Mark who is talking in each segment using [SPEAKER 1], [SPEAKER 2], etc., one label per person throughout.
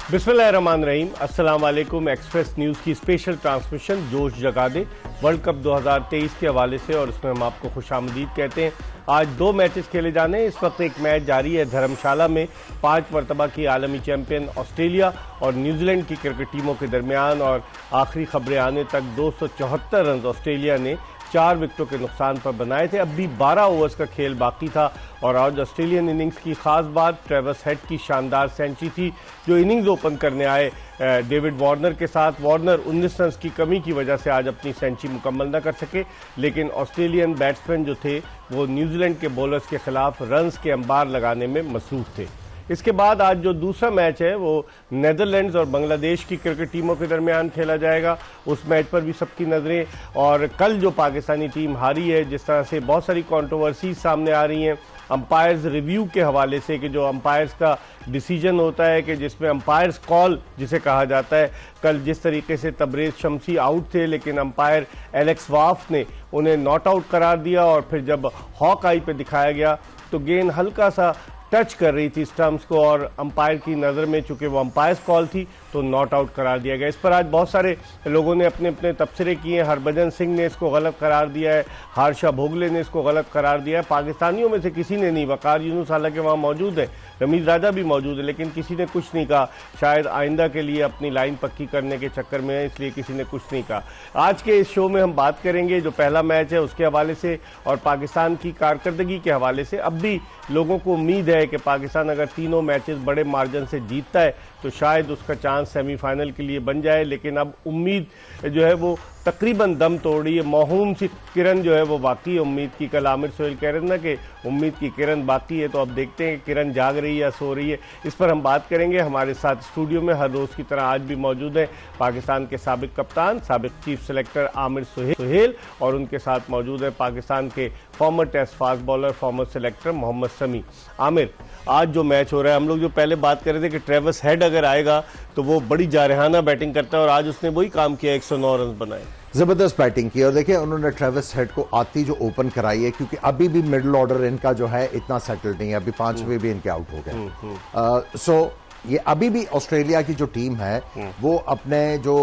[SPEAKER 1] बिस्मिल्लाहिर्रहमानिर्रहीम, अस्सलाम वालेकुम। एक्सप्रेस न्यूज़ की स्पेशल ट्रांसमिशन जोश जगा दे वर्ल्ड कप 2023 के हवाले से, और उसमें हम आपको खुशामदीद कहते हैं। आज दो मैचेस खेले जाने हैं। इस वक्त एक मैच जारी है धर्मशाला में 5 मरतबा की आलमी चैंपियन ऑस्ट्रेलिया और न्यूजीलैंड की क्रिकेट टीमों के दरमियान, और आखिरी खबरें आने तक 274 रन ऑस्ट्रेलिया ने 4 विकेटों के नुकसान पर बनाए थे। अब भी 12 ओवर्स का खेल बाकी था, और आज ऑस्ट्रेलियन इनिंग्स की खास बात ट्रेविस हेड की शानदार सेंचुरी थी, जो इनिंग्स ओपन करने आए डेविड वार्नर के साथ। वार्नर 19 रन की कमी की वजह से आज अपनी सेंचुरी मुकम्मल न कर सके, लेकिन ऑस्ट्रेलियन बैट्समैन जो थे वो न्यूजीलैंड के बॉलर्स के खिलाफ रन्स के अंबार लगाने में मसरूफ थे। इसके बाद आज जो दूसरा मैच है वो नेदरलैंड्स और बांग्लादेश की क्रिकेट टीमों के दरमियान खेला जाएगा। उस मैच पर भी सबकी नज़रें, और कल जो पाकिस्तानी टीम हारी है, जिस तरह से बहुत सारी कंट्रोवर्सीज सामने आ रही हैं अंपायर्स रिव्यू के हवाले से, कि जो अंपायर्स का डिसीजन होता है, कि जिसमें अंपायर्स कॉल जिसे कहा जाता है, कल जिस तरीके से तबरेज शमसी आउट थे, लेकिन अंपायर एलेक्स वाफ ने उन्हें नॉट आउट करार दिया, और फिर जब हॉक आई पे दिखाया गया तो गेंद हल्का सा टच कर रही थी स्टंप्स को, और अंपायर की नज़र में चूंकि वो अंपायर्स कॉल थी तो नॉट आउट करार दिया गया। इस पर आज बहुत सारे लोगों ने अपने अपने तबसरे किए हैं। हरभजन सिंह ने इसको गलत करार दिया है, हारशा भोगले ने इसको गलत करार दिया है। पाकिस्तानियों में से किसी ने नहीं, वकार यूनुस हालांकि वहाँ मौजूद है, रमीज राजा भी मौजूद है, लेकिन किसी ने कुछ नहीं कहा। शायद आइंदा के लिए अपनी लाइन पक्की करने के चक्कर में है, इसलिए किसी ने कुछ नहीं कहा। आज के इस शो में हम बात करेंगे जो पहला मैच है उसके हवाले से, और पाकिस्तान की कारकर्दगी के हवाले से। अब भी लोगों को उम्मीद है कि पाकिस्तान अगर तीनों मैचेस बड़े मार्जिन से जीतता है तो शायद उसका चांस सेमीफाइनल के लिए बन जाए, लेकिन अब उम्मीद जो है वो तकरीबन दम तोड़ रही है। मौहूम सी किरण जो है वो बाकी है उम्मीद की। कल आमिर सोहेल कह रहे थे ना कि उम्मीद की किरण बाकी है, तो अब देखते हैं कि किरण जाग रही है या सो रही है। इस पर हम बात करेंगे। हमारे साथ स्टूडियो में हर रोज़ की तरह आज भी मौजूद है पाकिस्तान के साबिक कप्तान, साबिक चीफ सेलेक्टर आमिर सोहेल, और उनके साथ मौजूद है पाकिस्तान के former test fast bowler, former selector Mohammad Sami. Aamir, आज जो मैच हो रहा है, हम लोग जो पहले बात कर रहे थे कि ट्रेविस हेड अगर आएगा तो वो बड़ी जारहाना बैटिंग करता है, और आज उसने वही काम किया, 109 रन बनाए,
[SPEAKER 2] जबरदस्त बैटिंग की। और देखिए उन्होंने ट्रेविस हेड को आती जो ओपन कराई है, क्योंकि अभी भी मिडिल ऑर्डर इनका जो है इतना सेटल्ड नहीं है, अभी 5वें भी इनके आउट हो गए। सो ये अभी भी ऑस्ट्रेलिया की जो टीम है वो अपने जो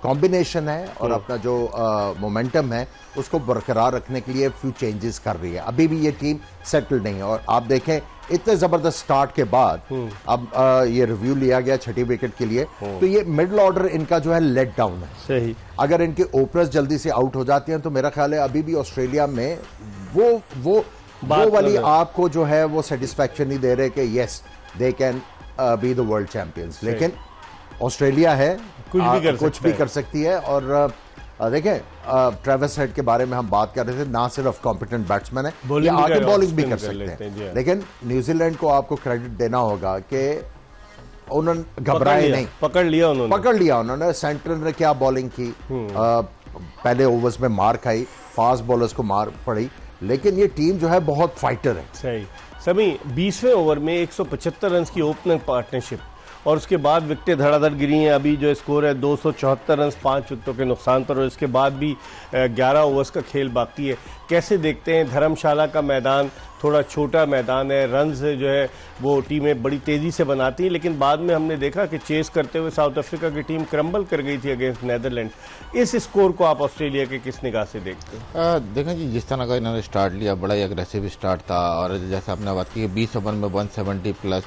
[SPEAKER 2] कॉम्बिनेशन है और अपना जो मोमेंटम है उसको बरकरार रखने के लिए फ्यू चेंजेस कर रही है। अभी भी ये टीम सेटल्ड नहीं है, और आप देखें इतने जबरदस्त स्टार्ट के बाद अब ये रिव्यू लिया गया 6ठी विकेट के लिए, तो ये मिडिल ऑर्डर इनका जो है लेट डाउन है।
[SPEAKER 1] सही,
[SPEAKER 2] अगर इनके ओपनर्स जल्दी से आउट हो जाते हैं तो मेरा ख्याल है अभी भी ऑस्ट्रेलिया में वो वाली आपको जो है वो सेटिस्फैक्शन नहीं दे रहे कि yes they can be the world champions. लेकिन ऑस्ट्रेलिया है, कुछ भी कर सकती है। और देखें ट्रेविस हेड के बारे में हम बात कर रहे थे, ना सिर्फ कॉम्पिटेंट बैट्समैन है, ये आगे बॉलिंग भी कर सकते हैं। लेकिन न्यूजीलैंड को आपको क्रेडिट देना होगा कि उन्होंने घबराए नहीं, पकड़ लिया उन्होंने। सेंटर ने क्या बॉलिंग की, पहले ओवर्स में मार खाई, फास्ट बॉलर्स को मार पड़ी, लेकिन ये टीम जो है बहुत फाइटर है।
[SPEAKER 1] सही समी, 20वें ओवर में 175 रन की ओपनिंग पार्टनरशिप, और उसके बाद विकेटें धड़ाधड़ गिरी हैं। अभी जो स्कोर है 274 रन 5 विकेटों के नुकसान पर, और इसके बाद भी 11 ओवर्स का खेल बाकी है। कैसे देखते हैं? धर्मशाला का मैदान थोड़ा छोटा मैदान है, रन्स जो है वो टीमें बड़ी तेज़ी से बनाती हैं, लेकिन बाद में हमने देखा कि चेस करते हुए साउथ अफ्रीका की टीम क्रम्बल कर गई थी अगेंस्ट नेदरलैंड। इस स्कोर को आप ऑस्ट्रेलिया के किस निगाह से देखते हैं?
[SPEAKER 3] देखें जी, जिस तरह का इन्होंने स्टार्ट लिया बड़ा ही अग्रेसिव स्टार्ट था, और जैसे आपने बात की 20 ओवर में 170 प्लस,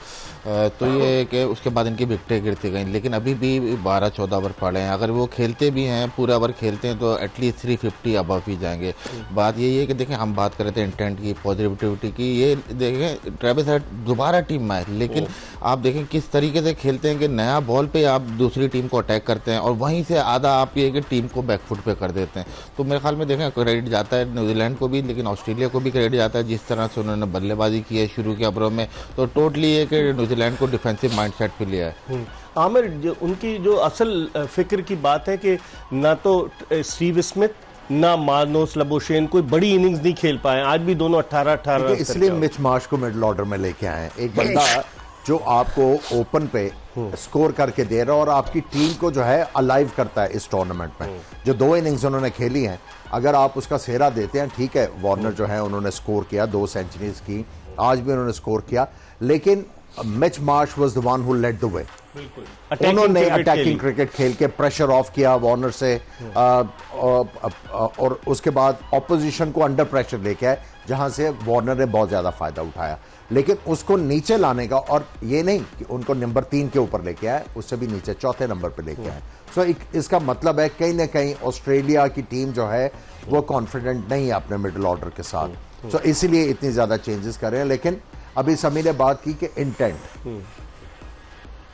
[SPEAKER 3] तो ये कि उसके बाद इनकी विकेटें गिरती गई, लेकिन अभी भी 12-14 ओवर पड़े हैं। अगर वो खेलते भी हैं, पूरा ओवर खेलते हैं, तो एटलीस्ट 350 अबव ही जाएंगे। बात यही है कि देखें हम बात कर रहे थे इंटेंट की, पॉजिटिविटी की, ये देखें ट्रेविस हेड दोबारा टीम में है, लेकिन आप देखें किस तरीके से खेलते हैं कि नया बॉल पे आप दूसरी टीम को अटैक करते हैं, और वहीं से आधा आप ये कि टीम को बैकफुट पे कर देते हैं। तो मेरे ख्याल में देखें क्रेडिट जाता है न्यूजीलैंड को भी, लेकिन ऑस्ट्रेलिया को भी क्रेडिट जाता है जिस तरह से उन्होंने बल्लेबाजी की है शुरू के ओवरों में। तो टोटली ये कि न्यूजीलैंड को डिफेंसिव माइंडसेट पे लिया है।
[SPEAKER 1] आमिर, उनकी जो असल फिक्र की बात है कि ना तो स्टीव स्मिथ ना मार्नोस लबोशेन कोई बड़ी इनिंग्स नहीं खेल पाए, आज भी दोनों 18-18 रन,
[SPEAKER 2] इसलिए मिच मार्श को मिडिल ऑर्डर में लेके आए। एक बंदा जो आपको ओपन पे स्कोर करके दे रहा है और आपकी टीम को जो है अलाइव करता है इस टूर्नामेंट में। जो 2 इनिंग्स उन्होंने खेली हैं, अगर आप उसका सेहरा देते हैं, ठीक है वार्नर जो है उन्होंने स्कोर किया, 2 सेंचुरीज की, आज भी उन्होंने स्कोर किया, लेकिन Mitch Marsh was the one who led the way.
[SPEAKER 1] बिल्कुल
[SPEAKER 2] उन्होंने अटैकिंग क्रिकेट खेल के प्रेशर ऑफ किया वार्नर से, और उसके बाद ऑपोजिशन को अंडर प्रेशर लेके आए, जहां से वार्नर ने बहुत ज्यादा फायदा उठाया। लेकिन उसको नीचे लाने का, और ये नहीं कि उनको नंबर 3 के ऊपर लेके आए, उससे भी नीचे चौथे नंबर पे लेके आए। सो इसका मतलब है कहीं ना कहीं ऑस्ट्रेलिया की टीम जो है वो कॉन्फिडेंट नहीं है अपने मिडिल ऑर्डर के साथ। सो इसीलिए इतनी ज्यादा चेंजेस कर रहे हैं। लेकिन अभी समी ने बात की कि इंटेंट,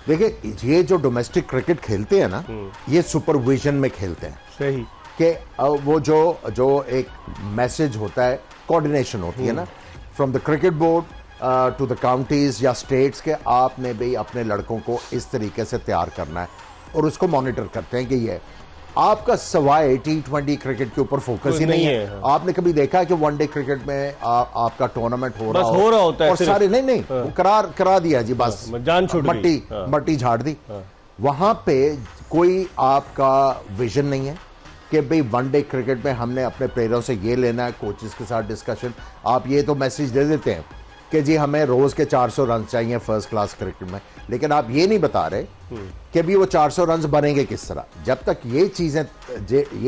[SPEAKER 2] देखिए ये जो डोमेस्टिक क्रिकेट खेलते हैं ना, ये सुपरविजन में खेलते हैं।
[SPEAKER 1] सही
[SPEAKER 2] कि वो जो एक मैसेज होता है, कोऑर्डिनेशन होती है ना, from the cricket board to the counties या स्टेट्स के, आपने भी अपने लड़कों को इस तरीके से तैयार करना है, और उसको मॉनिटर करते हैं कि ये आपका सवाए T20 क्रिकेट के ऊपर फोकस ही नहीं है। आपने कभी देखा है कि वनडे क्रिकेट में आपका टूर्नामेंट हो रहा
[SPEAKER 1] होता है
[SPEAKER 2] और सारे नहीं वो करा दिया जी, बस
[SPEAKER 1] जान छूट गई,
[SPEAKER 2] मट्टी झाड़ दी। वहां पे कोई आपका विजन नहीं है कि भाई वनडे क्रिकेट में हमने अपने प्लेयरों से ये लेना है, कोचेस के साथ डिस्कशन। आप ये तो मैसेज दे देते हैं कि जी हमें रोज के 400 रन चाहिए फर्स्ट क्लास क्रिकेट में, लेकिन आप ये नहीं बता रहे कि भी वो 400 रन बनेंगे किस तरह। जब तक ये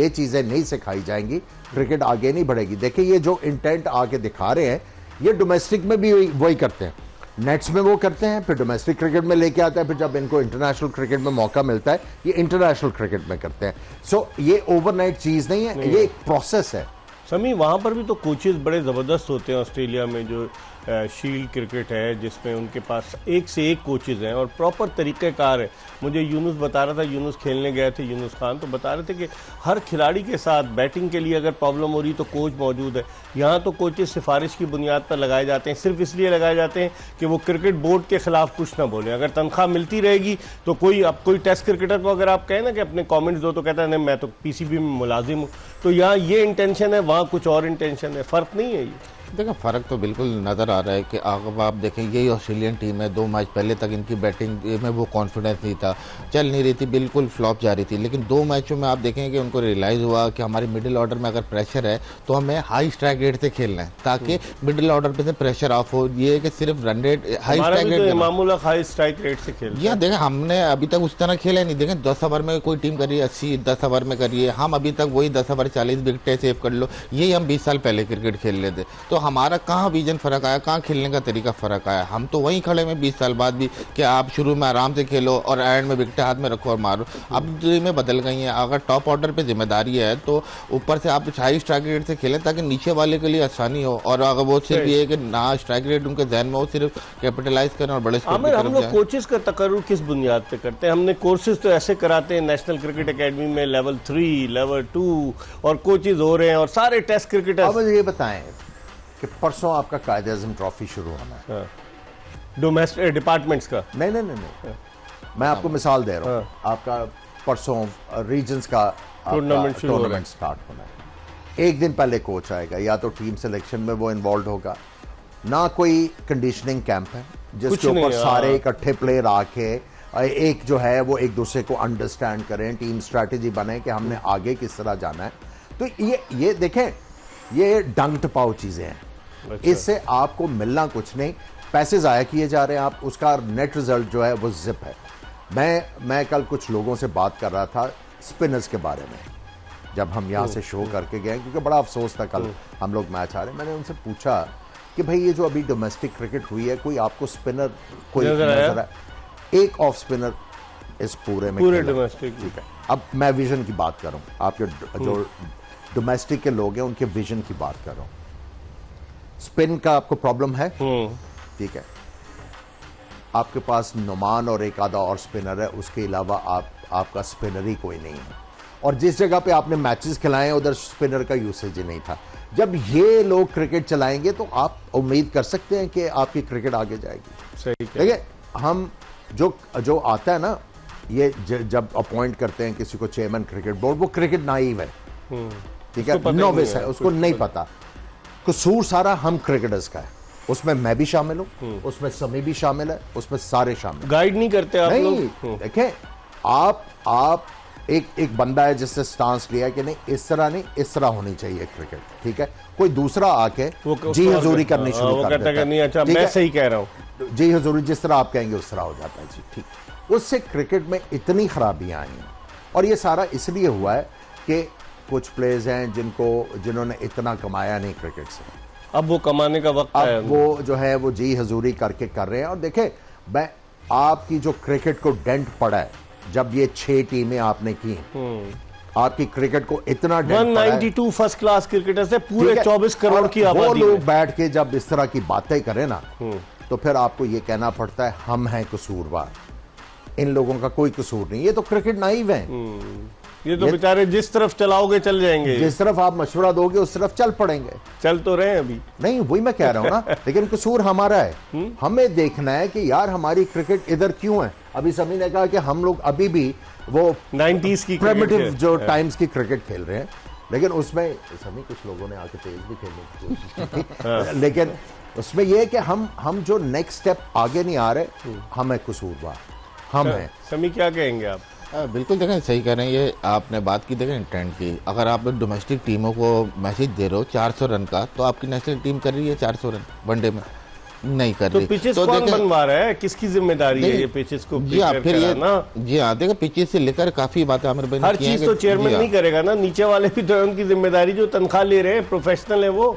[SPEAKER 2] चीजें नहीं सिखाई जाएंगी, क्रिकेट आगे नहीं बढ़ेगी। देखिए ये जो इंटेंट आगे दिखा रहे हैं, ये डोमेस्टिक में भी वही करते हैं, नेट्स में वो करते हैं, फिर डोमेस्टिक क्रिकेट में लेके आते हैं, फिर जब इनको इंटरनेशनल क्रिकेट में मौका मिलता है, ये इंटरनेशनल क्रिकेट में करते हैं। सो ये ओवरनाइट चीज नहीं है, ये एक प्रोसेस है।
[SPEAKER 1] समी वहाँ पर भी तो कोचेस बड़े ज़बरदस्त होते हैं ऑस्ट्रेलिया में, जो शील्ड क्रिकेट है जिसमें उनके पास एक से एक कोचेस हैं और प्रॉपर तरीक़ेकार है। मुझे यूनुस बता रहा था, यूनुस खेलने गए थे, यूनुस खान, तो बता रहे थे कि हर खिलाड़ी के साथ बैटिंग के लिए अगर प्रॉब्लम हो रही तो कोच मौजूद है। यहाँ तो कोचेस सिफारिश की बुनियाद पर लगाए जाते हैं, सिर्फ इसलिए लगाए जाते हैं कि वो क्रिकेट बोर्ड के खिलाफ कुछ ना बोलें। अगर तनख्वाह मिलती रहेगी तो कोई टेस्ट क्रिकेटर को अगर आप कहें ना कि अपने कॉमेंट्स दो, तो कहता है नहीं मैं तो PCB में मुलाजिम हूँ। तो यहाँ ये इंटेंशन है, वहाँ कुछ और इंटेंशन है, फ़र्क नहीं है ये।
[SPEAKER 3] देखो फ़र्क तो बिल्कुल नज़र आ रहा है कि अगर आप देखें यही ऑस्ट्रेलियन टीम है, 2 मैच पहले तक इनकी बैटिंग में वो कॉन्फिडेंस नहीं था, चल नहीं रही थी, बिल्कुल फ्लॉप जा रही थी। लेकिन 2 मैचों में आप देखेंगे कि उनको रियलाइज़ हुआ कि हमारी मिडिल ऑर्डर में अगर प्रेशर है तो हमें हाई स्ट्राइक रेट से खेलना है, ताकि मिडिल ऑर्डर पे से प्रेशर ऑफ हो। ये है कि सिर्फ run rate high strike rate,
[SPEAKER 1] मामूला हाई स्ट्राइक रेट से खेल।
[SPEAKER 3] यह देखें हमने अभी तक उस तरह खेला नहीं। देखें 10 ओवर में कोई टीम करिए 80, 10 ओवर में करिए, हम अभी तक वही 10 ओवर 40 विकेटें सेव कर लो, यही हम 20 साल पहले क्रिकेट खेल लेते। तो हमारा कहाँ विजन फर्क आया, कहाँ खेलने का तरीका फर्क आया। हम तो वहीं खड़े में 20 साल बाद भी कि आप शुरू में आराम से खेलो और एंड में विकेट हाथ में रखो और मारो। अब में बदल गई हैं। अगर टॉप ऑर्डर पे जिम्मेदारी है तो ऊपर से आप हाई स्ट्राइक रेट से खेलें ताकि नीचे वाले के लिए आसानी हो। और अगर वो सिर्फ ये कि ना स्ट्राइक रेट उनके जहन में हो, सिर्फ कैपिटलाइज करें और बड़े स्कोर पे
[SPEAKER 1] हम लोग कोचेस का तकर्रुर किस बुनियाद पे करते हैं? हमने कोर्सेज तो ऐसे कराते हैं नेशनल क्रिकेट एकेडमी में, लेवल 3, लेवल 2, और कोचेज हो रहे हैं और सारे टेस्ट क्रिकेटर।
[SPEAKER 2] अब ये बताएं कि परसों आपका कायदे-ए-आज़म ट्रॉफी शुरू होना है,
[SPEAKER 1] डोमेस्टिक डिपार्टमेंट्स का।
[SPEAKER 2] नहीं, मैं आपको मिसाल दे रहा हूँ। आपका परसों रीजन्स का टूर्नामेंट स्टार्ट होना है। एक दिन पहले कोच आएगा, या तो टीम सिलेक्शन में वो इन्वॉल्व होगा, ना कोई कंडीशनिंग कैंप है जिसके ऊपर सारे इकट्ठे प्लेयर आके एक जो है वो एक दूसरे को अंडरस्टैंड करें, टीम स्ट्रैटेजी बने कि हमने आगे किस तरह जाना है। तो ये देखें, ये डंग टपाओ चीजें हैं। अच्छा। इससे आपको मिलना कुछ नहीं, पैसे ज़ाया किए जा रहे हैं, आप उसका नेट रिजल्ट जो है वो जिप है। मैं कल कुछ लोगों से बात कर रहा था स्पिनर्स के बारे में, जब हम यहाँ से शो करके गए, क्योंकि बड़ा अफसोस था कल हम लोग मैच आ रहे। मैंने उनसे पूछा कि भाई ये जो अभी डोमेस्टिक क्रिकेट हुई है, कोई आपको स्पिनर कोई नजर आया? एक ऑफ स्पिनर इस पूरे
[SPEAKER 1] डोमेस्टिक।
[SPEAKER 2] ठीक है, अब मैं विजन की बात करूं, आपके जो डोमेस्टिक के लोग हैं उनके विजन की बात कर रहा हूं। स्पिन का आपको प्रॉब्लम है, ठीक है, आपके पास नुमान और एक आधा और स्पिनर है, उसके अलावा आपका स्पिनर ही कोई नहीं है। और जिस जगह पे आपने मैचेस खिलाए उधर स्पिनर का यूसेज ही नहीं था। जब ये लोग क्रिकेट चलाएंगे तो आप उम्मीद कर सकते हैं कि आपकी क्रिकेट आगे जाएगी।
[SPEAKER 1] सही।
[SPEAKER 2] देखिए हम जो आता है ना, ये जब अपॉइंट करते हैं किसी को चेयरमैन क्रिकेट बोर्ड, वो क्रिकेट नाइव है, ठीक है, नोविस है, उसको नहीं पता। कसूर सारा हम क्रिकेटर्स का है, उसमें मैं भी शामिल हूं, उसमें समी भी शामिल है, उसमें सारे शामिल।
[SPEAKER 1] गाइड नहीं करते आप
[SPEAKER 2] लोग? देखें आप एक बंदा है जिससे स्टांस लिया कि नहीं इस तरह नहीं, इस तरह होनी चाहिए क्रिकेट, ठीक है, कोई दूसरा आके जी हजूरी करनी शुरू कर देता है।
[SPEAKER 1] नहीं, अच्छा मैं सही कह रहा हूं,
[SPEAKER 2] जी हजूरी, जिस तरह आप कहेंगे उस तरह हो जाता है जी, ठीक। उससे क्रिकेट में इतनी खराबियां आई हैं, और ये सारा इसलिए हुआ है कि कुछ प्लेयर्स हैं जिन्होंने इतना कमाया नहीं क्रिकेट से,
[SPEAKER 1] अब वो कमाने का वक्त है,
[SPEAKER 2] अब वो जो है वो जी हजूरी करके कर रहे हैं। और देखें, मैं आपकी जो क्रिकेट को डेंट पड़ा है, जब ये 6 टीमें आपने की, आपकी क्रिकेट को इतना डेंट पड़ा है,
[SPEAKER 1] 192 फर्स्ट क्लास क्रिकेटर से पूरे 24 करोड़ की आबादी,
[SPEAKER 2] वो लोग बैठ के जब इस तरह की बातें करें ना, तो फिर आपको ये कहना पड़ता है हम हैं कसूरवार, इन लोगों का कोई कसूर नहीं। ये तो क्रिकेट नाइव है,
[SPEAKER 1] ये तो बेचारे जिस तरफ चलाओगे चल जाएंगे,
[SPEAKER 2] जिस तरफ आप मशवरा दोगे उस तरफ चल पड़ेंगे।
[SPEAKER 1] चल तो रहे हैं अभी,
[SPEAKER 2] नहीं वही मैं कह रहा हूं ना, लेकिन कसूर हमारा है। हमें देखना है कि यार हमारी क्रिकेट इधर क्यों है। अभी समी ने कहा कि हम लोग अभी भी वो
[SPEAKER 1] 90s की
[SPEAKER 2] प्रिमिटिव जो टाइम्स की क्रिकेट खेल रहे हैं, लेकिन उसमें समी कुछ लोगों ने आके तेज भी खेलने की कोशिश की, लेकिन उसमें यह है कि हम जो नेक्स्ट स्टेप आगे नहीं आ रहे, हम है कसूरवार, हम हैं।
[SPEAKER 1] समी क्या कहेंगे आप?
[SPEAKER 3] बिल्कुल देखें, सही कह रहे हैं। ये आपने बात की देखें इंटेंट की, अगर आप डोमेस्टिक टीमों को मैसेज दे रहे हो 400 रन का, तो आपकी नेशनल टीम कर रही है 400 रन वनडे में, नहीं कर रही।
[SPEAKER 1] तो पिचेस कौन बनवा रहा है, किसकी जिम्मेदारी है ये पिचेस को?
[SPEAKER 3] जी हाँ, फिर ये जी हाँ, देखो पिचेस से लेकर काफी बातें आमिर भाई,
[SPEAKER 1] हर चीज तो चेयरमैन नहीं करेगा ना, नीचे वाले भी तो उनकी जिम्मेदारी, जो तनख्वाह ले रहे हैं प्रोफेशनल है वो।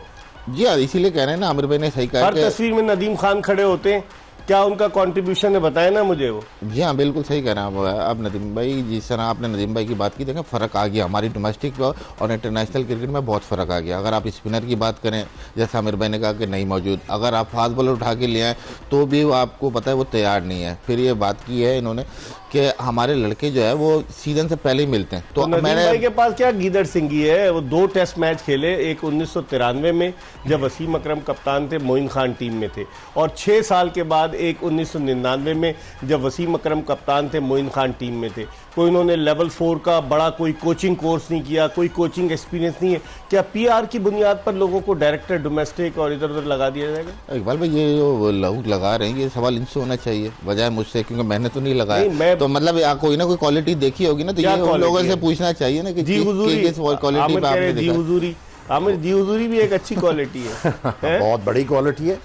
[SPEAKER 3] जी हाँ, इसीलिए कह रहे हैं ना, आमिर भाई ने सही कहा।
[SPEAKER 1] हर तस्वीर में नदीम खान खड़े होते हैं, क्या उनका कंट्रीब्यूशन है बताए ना मुझे वो।
[SPEAKER 3] जी हाँ, बिल्कुल सही कह रहे हैं आप नदीम भाई। जिस तरह आपने नदीम भाई की बात की, देखें फ़र्क आ गया हमारी डोमेस्टिक और इंटरनेशनल क्रिकेट में, बहुत फ़र्क आ गया। अगर आप स्पिनर की बात करें, जैसा आमिर भाई ने कहा कि नहीं मौजूद, अगर आप फास्ट बॉलर उठा के ले आए तो भी वो आपको पता है वो तैयार नहीं है। फिर ये बात की है इन्होंने कि हमारे लड़के जो है वो सीजन से पहले ही मिलते हैं।
[SPEAKER 1] तो नदीम भाई के पास क्या गीदड़ सिंगी है, वो 2 टेस्ट मैच खेले, एक 1993 में जब वसीम अकरम कप्तान थे, मोइन खान टीम में थे, और 6 साल के बाद एक 1999 में जब वसीम अकरम कप्तान थे, मोइन खान टीम में थे। कोई इन्होंने लेवल 4 का बड़ा कोई कोचिंग कोर्स नहीं किया, कोई कोचिंग एक्सपीरियंस नहीं है। क्या पीआर की बुनियाद पर लोगों को डायरेक्टर डोमेस्टिक और इधर उधर लगा दिया जाएगा?
[SPEAKER 3] इकबाल भाई, ये जो लोग लगा रहे हैं, ये सवाल इनसे होना चाहिए बजाय मुझसे, क्योंकि मैंने तो नहीं लगाया। तो मतलब कोई ना कोई क्वालिटी देखी होगी ना, तो ये उन लोगों से पूछना चाहिए ना कि
[SPEAKER 1] जी हुजूरी,
[SPEAKER 3] क्वालिटी पे आपने
[SPEAKER 1] जी हुजूरी, आमिर जी हुजूरी भी एक अच्छी क्वालिटी है,
[SPEAKER 2] बहुत बड़ी क्वालिटी है।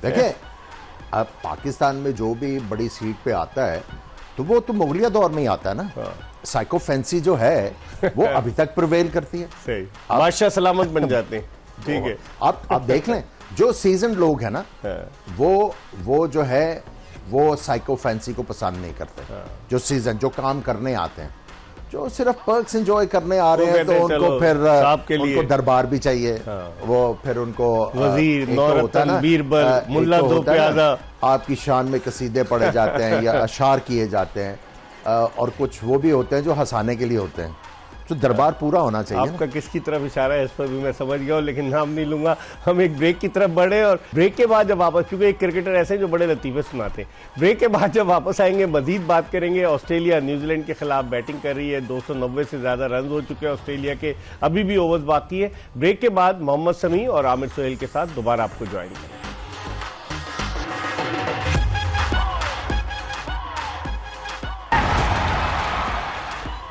[SPEAKER 2] देखिए, अब पाकिस्तान में जो भी बड़ी सीट पे आता है तो वो तो मुगलिया दौर में ही आता है ना। साइकोफेंसी जो है वो अभी तक प्रिवेल करती है।
[SPEAKER 1] सही, बादशाह सलामत बन जाते हैं। ठीक है,
[SPEAKER 2] आप देख लें, जो सीजन लोग हैं ना, वो जो है वो साइकोफेंसी को पसंद नहीं करते। जो सीजन, जो काम करने आते हैं, जो सिर्फ पर्क्स एंजॉय करने आ रहे हैं, तो उनको फिर उनको दरबार भी चाहिए। वो फिर उनको
[SPEAKER 1] वजीर, नौरतन, बीरबल, मुल्ला दो प्यादा,
[SPEAKER 2] आपकी शान में कसीदे पढ़े जाते हैं या अशार किए जाते हैं, और कुछ वो भी होते हैं जो हंसाने के लिए होते हैं। तो दरबार पूरा होना चाहिए।
[SPEAKER 1] आपका किसकी तरफ इशारा है इस पर भी मैं समझ गया हूँ, लेकिन नाम नहीं लूंगा। हम एक ब्रेक की तरफ बढ़े, और ब्रेक के बाद जब वापस, क्योंकि एक क्रिकेटर ऐसे जो बड़े लतीफे सुनाते हैं, ब्रेक के बाद जब वापस आएंगे मजीद बात करेंगे। ऑस्ट्रेलिया न्यूजीलैंड के खिलाफ बैटिंग कर रही है, 290 से ज्यादा रन हो चुके हैं ऑस्ट्रेलिया के, अभी भी ओवर्स बाकी है। ब्रेक के बाद मोहम्मद समी और आमिर सोहेल के साथ दोबारा आपको ज्वाइन करें।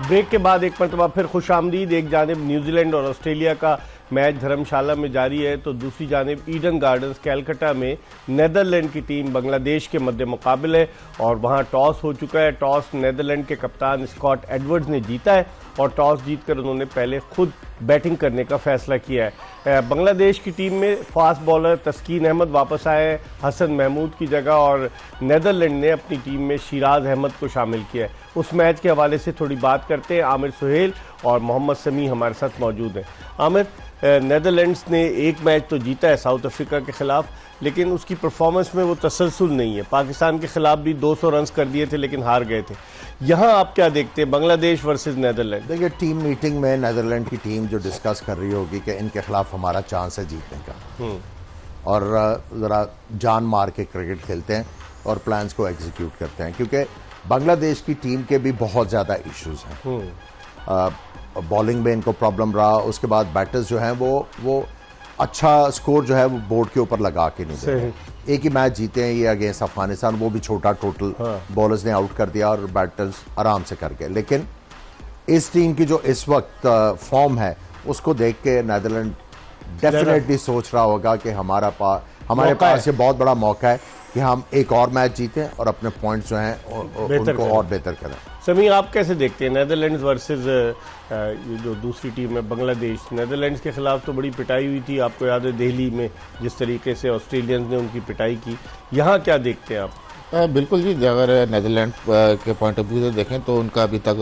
[SPEAKER 1] ब्रेक के बाद एक मरतबा फिर खुशामदीद। एक जानिब न्यूजीलैंड और ऑस्ट्रेलिया का मैच धर्मशाला में जारी है, तो दूसरी जानिब ईडन गार्डन्स कैलकाटा में नेदरलैंड की टीम बांग्लादेश के मध्य मुकाबले है, और वहां टॉस हो चुका है। टॉस नेदरलैंड के कप्तान स्कॉट एडवर्ड्स ने जीता है, और टॉस जीतकर उन्होंने पहले खुद बैटिंग करने का फैसला किया है। बांग्लादेश की टीम में फास्ट बॉलर तस्कीन अहमद वापस आए हैं हसन महमूद की जगह, और नेदरलैंड ने अपनी टीम में शिराज अहमद को शामिल किया है। उस मैच के हवाले से थोड़ी बात करते हैं। आमिर सोहेल और मोहम्मद समी हमारे साथ मौजूद हैं। आमिर, नेदरलैंड्स ने एक मैच तो जीता है साउथ अफ्रीका के खिलाफ, लेकिन उसकी परफॉर्मेंस में वो तसलसल नहीं है। पाकिस्तान के खिलाफ भी 200 रन कर दिए थे, लेकिन हार गए थे। यहाँ आप क्या देखते हैं, बांग्लादेश वर्सेस नेदरलैंड?
[SPEAKER 2] देखिए, टीम मीटिंग में नेदरलैंड की टीम जो डिस्कस कर रही होगी कि इनके खिलाफ हमारा चांस है जीतने का, और ज़रा जान मार के क्रिकेट खेलते हैं और प्लान्स को एग्जीक्यूट करते हैं, क्योंकि बांग्लादेश की टीम के भी बहुत ज़्यादा इश्यूज हैं। बॉलिंग में इनको प्रॉब्लम रहा, उसके बाद बैटर्स जो हैं वो अच्छा स्कोर जो है वो बोर्ड के ऊपर लगा के नहीं देते। एक ही मैच जीते हैं ये अगेंस्ट अफगानिस्तान, वो भी छोटा टोटल, बॉलर्स ने आउट कर दिया और बैटर्स आराम से कर गए। लेकिन इस टीम की जो इस वक्त फॉर्म है उसको देख के नेदरलैंड डेफिनेटली सोच रहा होगा कि हमारे पास ये बहुत बड़ा मौका है कि हम एक और मैच जीतें और अपने पॉइंट्स जो हैं उनको और बेहतर करें।
[SPEAKER 1] समी, आप कैसे देखते हैं नेदरलैंड्स वर्सेस ये जो दूसरी टीम है बांग्लादेश? नेदरलैंड्स के खिलाफ तो बड़ी पिटाई हुई थी, आपको याद है दिल्ली में जिस तरीके से ऑस्ट्रेलियंस ने उनकी पिटाई की। यहाँ क्या देखते हैं आप?
[SPEAKER 3] बिल्कुल जी, अगर नेदरलैंड के पॉइंट ऑफ व्यू से देखें तो उनका अभी तक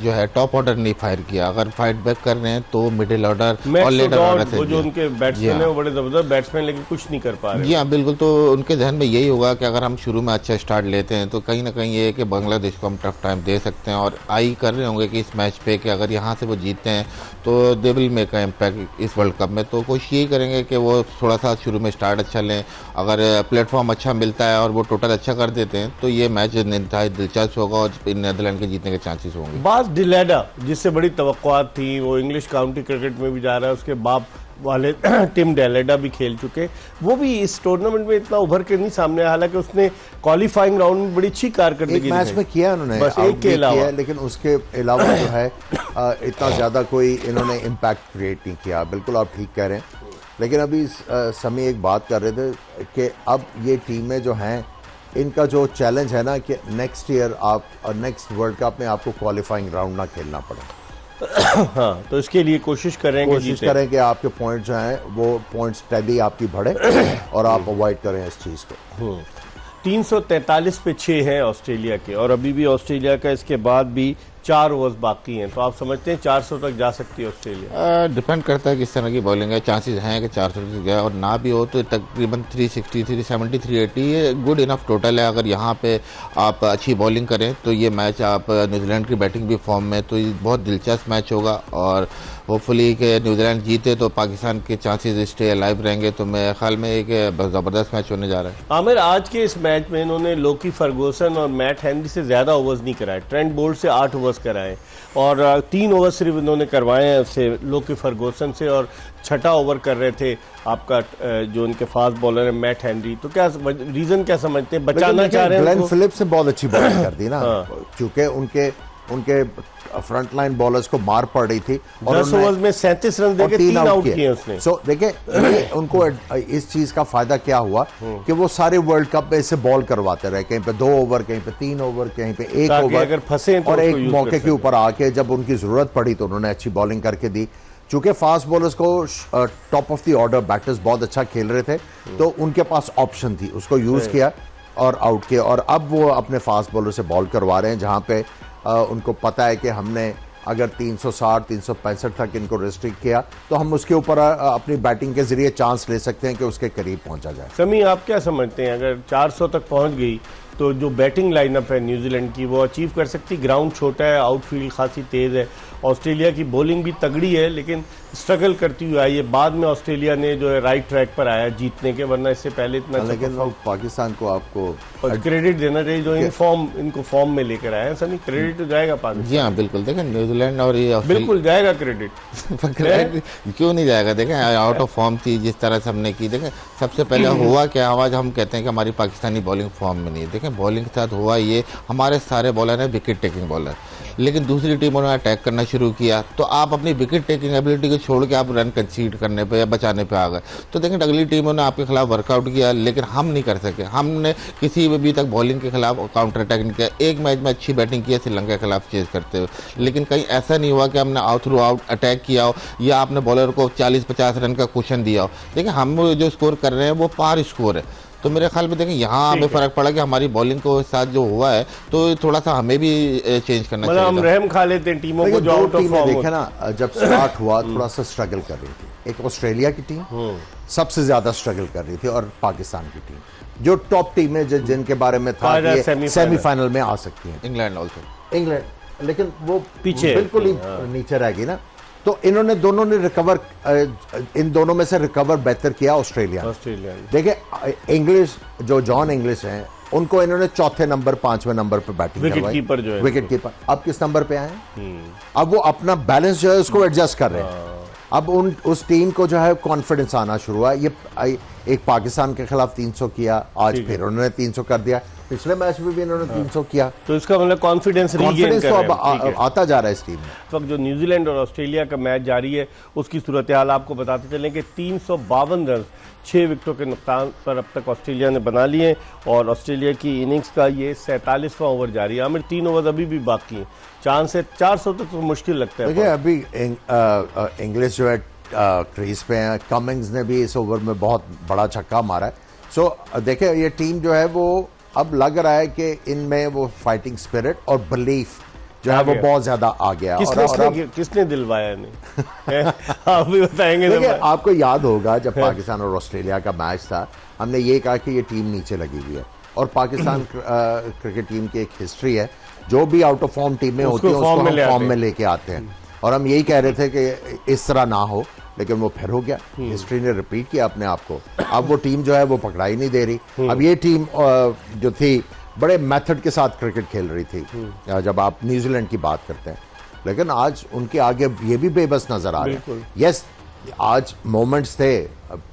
[SPEAKER 3] जो है टॉप ऑर्डर नहीं फायर किया। अगर फाइट बैक कर रहे हैं तो मिडिल ऑर्डर और लेटर ऑर्डर से,
[SPEAKER 1] जो उनके बैट्समैन है वो बड़े जबरदस्त बैट्समैन, लेकिन कुछ नहीं कर पा रहे।
[SPEAKER 3] जी हाँ, बिल्कुल। तो उनके जहन में यही होगा कि अगर हम शुरू में अच्छा स्टार्ट लेते हैं तो कहीं ना कहीं ये है कि बांग्लादेश को हम टफ टाइम दे सकते हैं, और आई कर रहे होंगे कि इस मैच पे कि अगर यहाँ से वो जीतते हैं तो दे विल मेक इम्पैक्ट इस वर्ल्ड कप में। तो कोशिश यही करेंगे कि वो थोड़ा सा शुरू में स्टार्ट अच्छा लें। अगर प्लेटफॉर्म अच्छा मिलता है और वो टोटल अच्छा कर देते हैं तो ये मैच इंतहाई दिलचस्प होगा और नीदरलैंड के जीतने के चांसेस होंगे।
[SPEAKER 1] बास डिलेडा, जिससे बड़ी तवक्कुआत थी, वो इंग्लिश काउंटी क्रिकेट में भी जा रहा है, उसके बाप वाले टिम डेलेडा भी खेल चुके, वो भी इस टूर्नामेंट में इतना उभर के नहीं सामने आया। हालांकि उसने क्वालिफाइंग राउंड में बड़ी अच्छी कारकर्दगी
[SPEAKER 2] मैच में किया उन्होंने,
[SPEAKER 1] बस एक के अलावा,
[SPEAKER 2] लेकिन उसके अलावा जो है इतना ज़्यादा कोई इन्होंने इम्पैक्ट क्रिएट नहीं किया। बिल्कुल आप ठीक कह रहे हैं, लेकिन अभी समी एक बात कर रहे थे कि अब ये टीमें जो हैं इनका जो चैलेंज है ना कि नेक्स्ट ईयर आप नेक्स्ट वर्ल्ड कप में आपको क्वालिफाइंग राउंड ना खेलना पड़े।
[SPEAKER 1] हाँ, तो इसके लिए कोशिश करें
[SPEAKER 2] कि आपके पॉइंट जो हैं वो पॉइंट्स टैली आपकी बढ़े और आप अवॉइड करें इस चीज़ को।
[SPEAKER 1] 343 पे 6 हैं ऑस्ट्रेलिया के, और अभी भी ऑस्ट्रेलिया का इसके बाद भी 4 ओवर्स बाकी हैं, तो आप समझते हैं 400 तक जा सकती है ऑस्ट्रेलिया?
[SPEAKER 3] डिपेंड करता है किस तरह की बॉलिंग है। चांसेस हैं कि 400 तक जाए, और ना भी हो तो तकरीबन 360, 370, 380 ये गुड इनफ टोटल है। अगर यहाँ पे आप अच्छी बॉलिंग करें तो ये मैच आप न्यूजीलैंड की बैटिंग भी फॉर्म में, तो ये बहुत दिलचस्प मैच होगा। और होपफुली कि न्यूजीलैंड जीते तो पाकिस्तान के चांसेस स्टे अलाइव रहेंगे। तो मेरे ख्याल में एक ज़बरदस्त मैच होने जा रहा है।
[SPEAKER 1] आमिर, आज के इस मैच में इन्होंने लोकी फर्गूसन और मैट हेनरी से ज़्यादा ओवर्स नहीं कराए, ट्रेंट बोल्ट से 8 ओवर्स कराए, और 3 ओवर सिर्फ इन्होंने करवाए हैं उससे लोकी फर्गूसन से, और छठा ओवर कर रहे थे आपका जो उनके फास्ट बॉलर है मैट हेनरी। तो क्या रीज़न क्या समझते हैं? बचाना चाह रहे हैं?
[SPEAKER 2] ग्लेन फिलिप्स ने बहुत अच्छी बॉलिंग कर दी ना, क्योंकि उनके फ्रंट लाइन बॉलर्स को मार पड़ रही थी, और
[SPEAKER 1] 10 ओवर्स में 37 रन देके 3 आउट किए उसने।
[SPEAKER 2] सो देखिए उनको इस चीज का फायदा क्या हुआ कि वो सारे वर्ल्ड कप में इसे बॉल करवाते रहे, कहीं पे 2 ओवर, कहीं पे 3 ओवर, कहीं पे 1 ओवर,
[SPEAKER 1] अगर फंसे तो
[SPEAKER 2] और एक मौके के ऊपर आके जब उनकी जरूरत पड़ी तो उन्होंने अच्छी बॉलिंग करके दी। चूंकि फास्ट बॉलर्स को top of the order batters बहुत अच्छा खेल रहे थे, तो उनके पास ऑप्शन थी, उसको यूज किया और आउट किया। और अब वो अपने फास्ट बॉलर से बॉल करवा रहे हैं, जहां पे उनको पता है कि हमने अगर 360, 365 तक इनको रिस्ट्रिक्ट किया तो हम उसके ऊपर अपनी बैटिंग के जरिए चांस ले सकते हैं कि उसके करीब पहुंचा जाए।
[SPEAKER 1] समी, आप क्या समझते हैं अगर 400 तक पहुंच गई तो जो बैटिंग लाइनअप है न्यूजीलैंड की वो अचीव कर सकती? ग्राउंड छोटा है, आउटफील्ड खासी तेज है, ऑस्ट्रेलिया की बॉलिंग भी तगड़ी है, लेकिन स्ट्रगल करती हुई आई है। बाद में ऑस्ट्रेलिया ने जो है राइट ट्रैक पर आया जीतने के, वरना इससे पहले इतना।
[SPEAKER 2] लेकिन पाकिस्तान को आपको
[SPEAKER 1] क्रेडिट देना चाहिए जो इनको फॉर्म में लेकर आए हैं। सनी, क्रेडिट तो जाएगा पाकिस्तान।
[SPEAKER 3] जी हाँ, बिल्कुल। देखें न्यूजीलैंड और ये
[SPEAKER 1] बिल्कुल जाएगा क्रेडिट।
[SPEAKER 3] क्यों नहीं जाएगा? देखें आउट ऑफ फॉर्म थी जिस तरह से हमने की। देखें सबसे पहले हुआ क्या, आज हम कहते हैं कि हमारी पाकिस्तानी बॉलिंग फॉर्म में नहीं है। देखें बॉलिंग के साथ हुआ ये, हमारे सारे बॉलर हैं विकेट टेकिंग बॉलर, लेकिन दूसरी टीमों ने अटैक करना शुरू किया तो आप अपनी विकेट टेकिंग एबिलिटी को छोड़ के आप रन कंसीड करने पे या बचाने पे आ गए। तो देखें अगली टीमों ने आपके खिलाफ वर्कआउट किया, लेकिन हम नहीं कर सके। हमने किसी भी तक बॉलिंग के खिलाफ काउंटर अटैक नहीं किया। एक मैच में अच्छी बैटिंग किया श्रीलंका के खिलाफ चेज करते हुए, लेकिन कहीं ऐसा नहीं हुआ कि हमने थ्रू आउट अटैक किया हो या आपने बॉलर को 40-50 रन का कुशन दिया हो। देखिए हम जो स्कोर कर रहे हैं वो पार स्कोर है। तो मेरे ख्याल में देखें यहाँ हमें फर्क पड़ा कि हमारी बॉलिंग को साथ जो हुआ है तो थोड़ा सा हमें भी चेंज करना चाहिए।
[SPEAKER 1] हम रहम खा लेते हैं टीमों को जो आउट ऑफ फॉर्म।
[SPEAKER 2] देखे ना जब स्टार्ट हुआ थोड़ा सा स्ट्रगल कर रही थी, एक ऑस्ट्रेलिया की टीम सबसे ज्यादा स्ट्रगल कर रही थी, और पाकिस्तान की टीम जो टॉप टीम है जिनके बारे में था कि सेमीफाइनल में आ सकती है।
[SPEAKER 3] इंग्लैंड ऑल्सो,
[SPEAKER 2] इंग्लैंड, लेकिन वो
[SPEAKER 1] पीछे
[SPEAKER 2] बिल्कुल ही नीचे रह गई ना। तो इन्होंने दोनों ने रिकवर, इन दोनों में से रिकवर बेहतर किया ऑस्ट्रेलिया। देखिए इंग्लिश जो जॉन इंग्लिश हैं उनको इन्होंने 4थे नंबर 5वें नंबर पे बैटिंग
[SPEAKER 1] करवाई, कीपर जो है
[SPEAKER 2] विकेट कीपर। अब किस नंबर पे आए हैं? अब वो अपना बैलेंस जो है उसको एडजस्ट कर रहे हैं। अब उस टीम को जो है कॉन्फिडेंस आना शुरू हुआ। ये एक पाकिस्तान के खिलाफ 300 किया, आज फिर उन्होंने 300 कर दिया। पिछले मैच में भी इन्होंने 300 किया।
[SPEAKER 1] तो इसका मतलब कॉन्फिडेंस रीगेन
[SPEAKER 2] तो अब आता जा रहा है इस टीम में।
[SPEAKER 1] इस वक्त जो न्यूजीलैंड और ऑस्ट्रेलिया का मैच जारी है उसकी सूरत हाल आपको बताते चलें कि 352 रन 6 विकेटों के नुकसान पर अब तक ऑस्ट्रेलिया ने बना लिए और ऑस्ट्रेलिया की इनिंग्स का ये 47वां ओवर जारी है। आमिर 3 ओवर अभी भी बाकी हैं, चांद से 400 तक तो मुश्किल लगता है।
[SPEAKER 2] देखिए अभी इंग्लिश जो है क्रीज पे हैं, कमिंग्स ने भी इस ओवर में बहुत बड़ा छक्का मारा है। सो देखिए ये टीम जो है वो अब लग रहा है कि इनमें वो फाइटिंग स्पिरिट और बिलीफ जो है वो बहुत ज्यादा आ गया।
[SPEAKER 1] किसने दिलवाया नहीं आप भी बताएंगे।
[SPEAKER 2] देखिए आपको याद होगा जब पाकिस्तान और ऑस्ट्रेलिया का मैच था, हमने ये कहा कि ये टीम नीचे लगी हुई है और पाकिस्तान क्रिकेट टीम की एक हिस्ट्री है, जो भी आउट ऑफ फॉर्म टीमें होती हैं उसको हम फॉर्म में लेके आते हैं। और हम यही कह रहे थे कि इस तरह ना हो, लेकिन वो फिर हो गया। हिस्ट्री ने रिपीट किया अपने आप को। अब वो टीम जो है वो पकड़ाई नहीं दे रही। अब ये टीम जो थी बड़े मेथड के साथ क्रिकेट खेल रही थी जब आप न्यूजीलैंड की बात करते हैं, लेकिन आज उनके आगे ये भी बेबस नजर आ रहे हैं। यस, आज मोमेंट्स थे,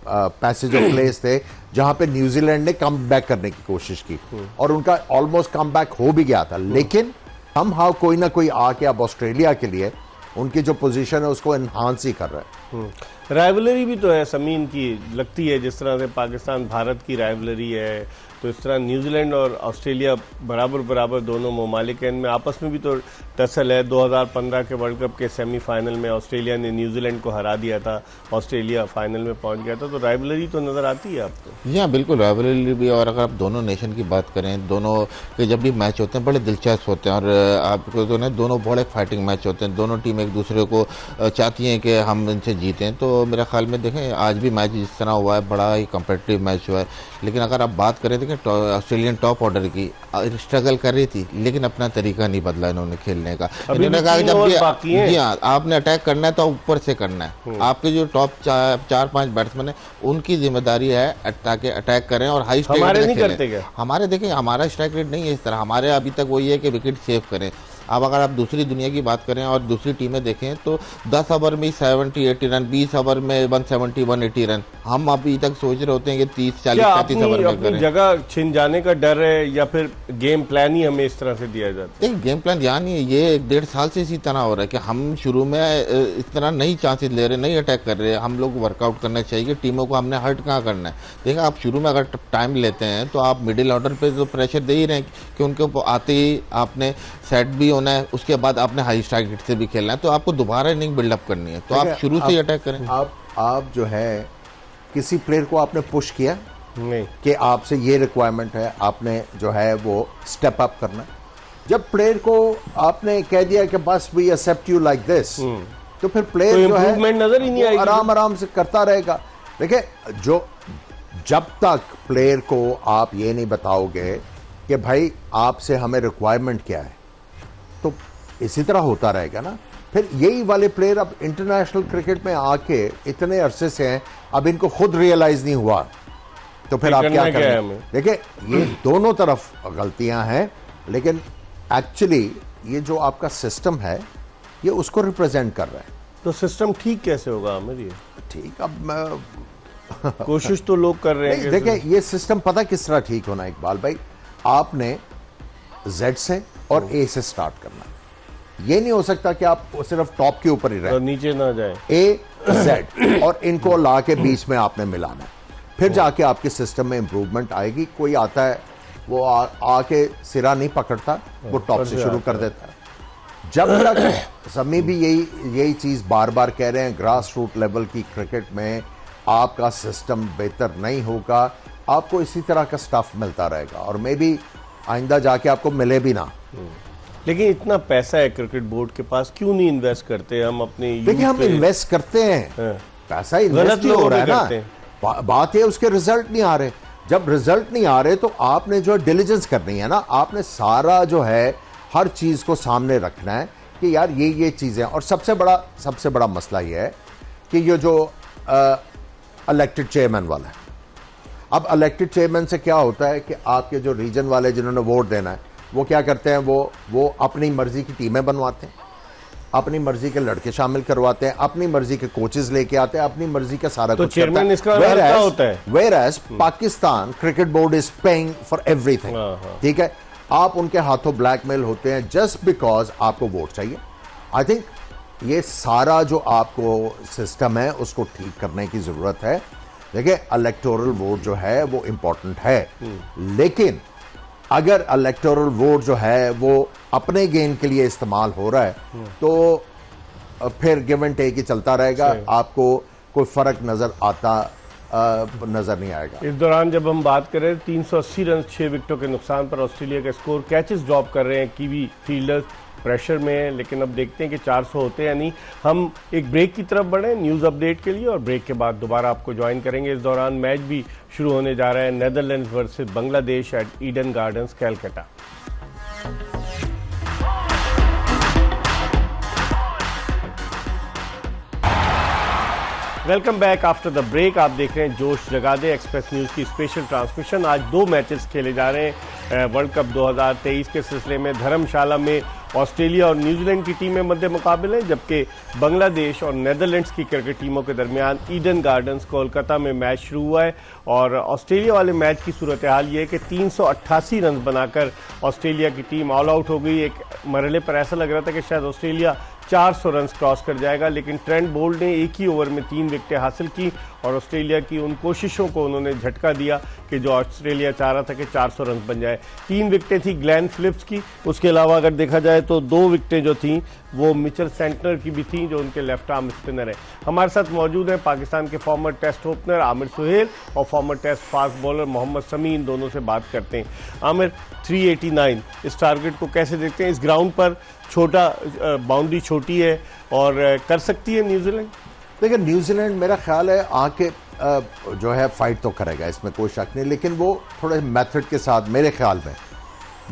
[SPEAKER 2] पैसेज ऑफ प्लेस थे जहां पे न्यूजीलैंड ने कम बैक करने की कोशिश की और उनका ऑलमोस्ट कम बैक हो भी गया था, लेकिन समहाउ कोई ना कोई आके अब ऑस्ट्रेलिया के लिए उनकी जो पोजीशन है उसको एनहांस ही कर रहा है।
[SPEAKER 1] राइवलरी भी तो है समीन की, लगती है जिस तरह से पाकिस्तान भारत की राइवलरी है, तो इस तरह न्यूजीलैंड और ऑस्ट्रेलिया बराबर बराबर दोनों ममालिक हैं, इनमें आपस में भी तो टसल है। 2015 के वर्ल्ड कप के सेमीफाइनल में ऑस्ट्रेलिया ने न्यूजीलैंड को हरा दिया था, ऑस्ट्रेलिया फाइनल में पहुंच गया था, तो राइवलरी तो नजर आती है आपको।
[SPEAKER 3] जी हाँ बिल्कुल, राइवलरी भी। और अगर आप दोनों नेशन की बात करें, दोनों के जब भी मैच होते हैं बड़े दिलचस्प होते हैं और आपको तो दोनों बड़े फाइटिंग मैच होते हैं। दोनों टीम एक दूसरे को चाहती हैं कि हम इनसे जीतें। तो मेरे ख्याल में देखें आज भी मैच जिस तरह हुआ है बड़ा ही कम्पिटिटिव मैच हुआ है, लेकिन अगर आप बात करें देखें ऑस्ट्रेलियन टॉप ऑर्डर की स्ट्रगल कर रही थी, लेकिन अपना तरीका नहीं बदला इन्होंने खेलने का। इन्होंने कहा जब जी हाँ आपने अटैक करना है तो ऊपर से करना है। आपके जो टॉप 4-5 बैट्समैन है उनकी जिम्मेदारी है अटैक करें और हाई स्ट्राइक रेट खेलें। हमारे देखें हमारा स्ट्राइक रेट नहीं है इस तरह, हमारे अभी तक वही है कि विकेट सेव करें। अब अगर आप दूसरी दुनिया की बात करें और दूसरी टीमें देखें तो 10 ओवर में 70-80 रन, 20 ओवर में 170-180 रन। हम अभी तक सोच रहे होते हैं कि 30-40-35 ओवर में करें।
[SPEAKER 1] जगह छिन जाने का डर है या फिर गेम प्लान ही हमें इस तरह से दिया जाता है?
[SPEAKER 3] गेम प्लान यहाँ नहीं है, ये 1-1.5 साल से इसी तरह हो रहा है कि हम शुरू में इस तरह नहीं चांसेस ले रहे, नहीं अटैक कर रहे। हम लोग वर्कआउट करना चाहिए, टीमों को हमने हर्ट कहाँ करना है। देखिए आप शुरू में अगर टाइम लेते हैं तो आप मिडिल ऑर्डर पे तो प्रेशर दे ही रहे हैं कि उनके ऊपर आते ही आपने सेट भी होना है, उसके बाद आपने हाई स्ट्राइक रेट से भी खेलना है, तो आपको दोबारा इनिंग बिल्डअप करनी है, तो आप शुरू से ही अटैक करें।
[SPEAKER 2] आप जो है किसी प्लेयर को आपने पुश किया
[SPEAKER 1] नहीं
[SPEAKER 2] कि आपसे ये रिक्वायरमेंट है, आपने जो है वो स्टेप अप करना। जब प्लेयर को आपने कह दिया कि बस we accept you like this, तो फिर प्लेयर जो है
[SPEAKER 1] नजर ही नहीं आएगी,
[SPEAKER 2] आराम से करता रहेगा। देखिए जब तक प्लेयर को आप ये नहीं बताओगे कि भाई आपसे हमें रिक्वायरमेंट क्या है, तो इसी तरह होता रहेगा ना। फिर यही वाले प्लेयर अब इंटरनेशनल क्रिकेट में आके इतने अरसे से हैं, अब इनको खुद रियलाइज नहीं हुआ, तो फिर आप क्या करें? देखिए ये दोनों तरफ गलतियां हैं, लेकिन एक्चुअली ये जो आपका सिस्टम है ये उसको रिप्रेजेंट कर रहा है।
[SPEAKER 1] तो सिस्टम ठीक कैसे होगा आमिर? ये
[SPEAKER 2] ठीक, अब
[SPEAKER 1] कोशिश तो लोग कर रहे हैं।
[SPEAKER 2] देखिए ये सिस्टम पता किस तरह ठीक होना इकबाल भाई, आपने Z से और A से स्टार्ट करना। ये नहीं हो सकता कि आप सिर्फ टॉप के ऊपर ही रहे,
[SPEAKER 1] नीचे ना जाए।
[SPEAKER 2] A Z और इनको ला के बीच में आपने मिलाना है, फिर जाके आपके सिस्टम में इंप्रूवमेंट आएगी। कोई आता है वो आके सिरा नहीं पकड़ता, वो टॉप से शुरू कर देता है। जब तक समी भी यही चीज बार बार कह रहे हैं, ग्रास रूट लेवल की क्रिकेट में आपका सिस्टम बेहतर नहीं होगा, आपको इसी तरह का स्टफ मिलता रहेगा और मे बी आइंदा जाके आपको मिले भी ना।
[SPEAKER 1] लेकिन इतना पैसा है क्रिकेट बोर्ड के पास, क्यों नहीं इन्वेस्ट करते हम अपने?
[SPEAKER 2] देखिए हम इन्वेस्ट करते हैं, पैसा इन्वेस्ट हो रहा है ना, बात है उसके रिजल्ट नहीं आ रहे। जब रिजल्ट नहीं आ रहे तो आपने जो डिलीजेंस करनी है ना, आपने सारा जो है हर चीज को सामने रखना है कि यार ये चीजें। और सबसे बड़ा मसला ये है कि ये जो इलेक्टेड चेयरमैन वाला है, अब इलेक्टेड चेयरमैन से क्या होता है कि आपके जो रीजन वाले जिन्होंने वोट देना है वो क्या करते हैं, वो अपनी मर्जी की टीमें बनवाते हैं अपनी मर्जी के लड़के शामिल करवाते हैं, अपनी मर्जी के कोचेस लेके आते हैं, अपनी मर्जी का सारा
[SPEAKER 1] तो
[SPEAKER 2] कुछ
[SPEAKER 1] चेयरमैन इसका हल्का होता है।
[SPEAKER 2] Whereas Pakistan cricket board is paying for everything, ठीक है। आप उनके हाथों ब्लैकमेल होते हैं जस्ट बिकॉज आपको वोट चाहिए। आई थिंक ये सारा जो आपको सिस्टम है उसको ठीक करने की जरूरत है। देखिए, इलेक्टोरल वोट जो है वो इंपॉर्टेंट है, लेकिन अगर इलेक्टोरल वोट जो है वो अपने गेन के लिए इस्तेमाल हो रहा है तो फिर गिव एंड टेक ही चलता रहेगा, आपको कोई फर्क नजर नहीं आएगा।
[SPEAKER 1] इस दौरान जब हम बात करें 380 रन 6 विकेटों के नुकसान पर ऑस्ट्रेलिया का स्कोर, कैचेस ड्रॉप कर रहे हैं कीवी फील्डर्स, प्रेशर में है, लेकिन अब देखते हैं कि 400 होते हैं या नहीं। हम एक ब्रेक की तरफ बढ़े न्यूज़ अपडेट के लिए और ब्रेक के बाद दोबारा आपको ज्वाइन करेंगे। इस दौरान मैच भी शुरू होने जा रहा है, Netherlands versus Bangladesh at Eden Gardens, Calcutta. Welcome back after the break. आप देख रहे हैं जोश जगा दे एक्सप्रेस न्यूज़ की स्पेशल ट्रांसमिशन। आज 2 मैचेस खेले जा रहे हैं वर्ल्ड कप 2023 के सिलसिले में। धर्मशाला में ऑस्ट्रेलिया और न्यूजीलैंड की टीमें मध्य मुकाबले हैं, जबकि बांग्लादेश और नेदरलैंड्स की क्रिकेट टीमों के दरमियान ईडन गार्डन्स कोलकाता में मैच शुरू हुआ है। और ऑस्ट्रेलिया वाले मैच की सूरत हाल ये है कि 388 रन बनाकर ऑस्ट्रेलिया की टीम ऑल आउट हो गई। एक मरहले पर ऐसा लग रहा था कि शायद ऑस्ट्रेलिया 400 रन क्रॉस कर जाएगा, लेकिन ट्रेंट बोल्ट ने एक ही ओवर में 3 विकेटें हासिल की और ऑस्ट्रेलिया की उन कोशिशों को उन्होंने झटका दिया कि जो ऑस्ट्रेलिया चाह रहा था कि 400 रन बन जाए। 3 विकेटें थी ग्लेन फिलिप्स की, उसके अलावा अगर देखा जाए तो 2 विकेटें जो थी वो मिचेल सेंटनर की भी थी, जो उनके लेफ्ट आर्म स्पिनर है। हमारे साथ मौजूद हैं पाकिस्तान के former test opener Aamir Sohail और former test fast bowler Mohammad Shami. इन दोनों से बात करते हैं। आमिर, 389 इस टारगेट को कैसे देखते हैं? इस ग्राउंड पर छोटा, बाउंड्री छोटी है और कर सकती है न्यूजीलैंड?
[SPEAKER 2] देखिए, न्यूजीलैंड मेरा ख्याल है आके जो है फाइट तो करेगा, इसमें कोई शक नहीं, लेकिन वो थोड़े मेथड के साथ मेरे ख्याल में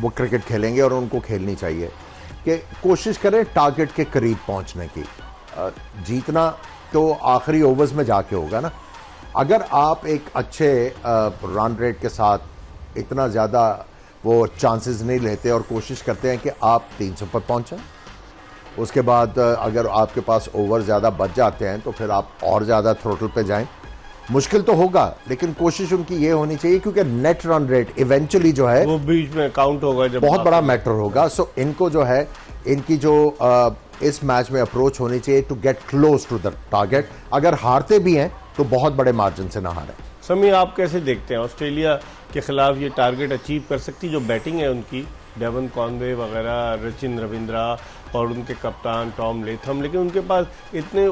[SPEAKER 2] वो क्रिकेट खेलेंगे और उनको खेलनी चाहिए कि कोशिश करें टारगेट के करीब पहुंचने की। जीतना तो आखिरी ओवर्स में जाके होगा ना। अगर आप एक अच्छे रन रेट के साथ इतना ज़्यादा वो चांसेस नहीं लेते और कोशिश करते हैं कि आप 300 पर पहुंचें, उसके बाद अगर आपके पास ओवर ज़्यादा बच जाते हैं तो फिर आप और ज़्यादा थ्रोटल पे जाएं। मुश्किल तो होगा, लेकिन कोशिश उनकी ये होनी चाहिए, क्योंकि नेट रन रेट इवेंचुअली जो है
[SPEAKER 1] वो बीच में काउंट होगा, जब
[SPEAKER 2] बहुत बड़ा मैटर होगा। सो इनको जो है, इनकी जो इस मैच में अप्रोच होनी चाहिए to get close to the target. अगर हारते भी हैं तो बहुत बड़े मार्जिन से ना हारें।
[SPEAKER 1] समी, आप कैसे देखते हैं ऑस्ट्रेलिया के खिलाफ ये टारगेट अचीव कर सकती? जो बैटिंग है उनकी, डेवन कॉनवे वगैरह, रचिन रविंद्रा और उनके कप्तान टॉम लेथम, लेकिन उनके पास इतने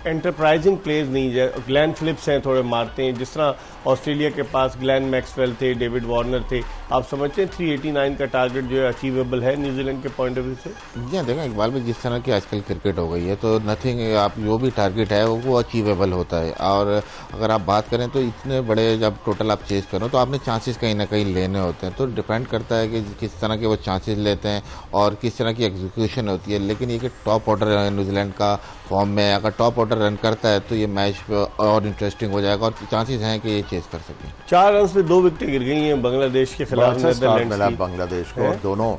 [SPEAKER 1] एंटरप्राइजिंग प्लेयर्स नहीं है। ग्लेन फिलिप्स हैं, थोड़े मारते हैं, जिस तरह ऑस्ट्रेलिया के पास ग्लेन मैक्सवेल थे, डेविड वार्नर थे। आप समझते हैं 389 का टारगेट जो है अचीवेबल है न्यूजीलैंड के पॉइंट ऑफ व्यू से?
[SPEAKER 3] जी हाँ, देखा इकबाल में जिस तरह की आजकल क्रिकेट हो गई है तो नथिंग, आप जो भी टारगेट है वो अचीवेबल होता है। और अगर आप बात करें तो इतने बड़े जब टोटल आप चेज करो तो आपने चांसेस कहीं ना कहीं लेने होते हैं, तो डिपेंड करता है कि किस तरह के वो चांसेस लेते हैं और किस तरह की एग्जीक्यूशन होती है। लेकिन ये कि टॉप ऑर्डर न्यूजीलैंड का फॉर्म में, अगर टॉप ऑर्डर रन करता है तो ये मैच और इंटरेस्टिंग हो जाएगा और चांसेस हैं कि ये चेज कर सकें।
[SPEAKER 1] 4 रन से 2 विकेटें गिर गई हैं बांग्लादेश के खिलाफ नेदरलैंड्स की।
[SPEAKER 2] बांग्लादेश को दोनों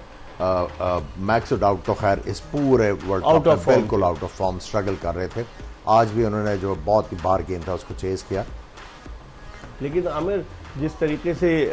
[SPEAKER 2] मैक्स आउट तो खैर इस पूरे वर्ल्ड कप में बिल्कुल आउट ऑफ फॉर्म स्ट्रगल कर रहे थे। आज भी उन्होंने जो बहुत ही बार गेम था उसको चेज किया।
[SPEAKER 1] लेकिन आमिर, जिस तरीके से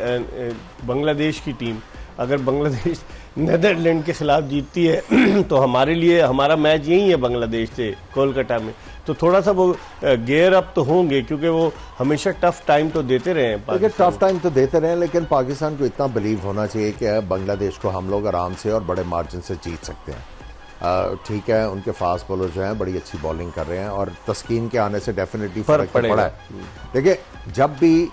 [SPEAKER 1] बांग्लादेश की टीम, अगर बांग्लादेश नेदरलैंड के खिलाफ जीतती है तो हमारे लिए, हमारा मैच यही है बांग्लादेश से कोलकाता में, तो थोड़ा सा वो गेयर अप तो होंगे, क्योंकि वो हमेशा टफ टाइम तो देते रहे हैं।
[SPEAKER 2] टफ टाइम तो देते रहे, लेकिन पाकिस्तान को इतना बिलीव होना चाहिए कि बांग्लादेश को हम लोग आराम से और बड़े मार्जिन से जीत सकते हैं। ठीक है, उनके फास्ट बॉलर जो हैं बड़ी अच्छी बॉलिंग कर रहे हैं और तस्कीन के आने से डेफिनेटली फर्क पड़ा है। देखिए, जब भी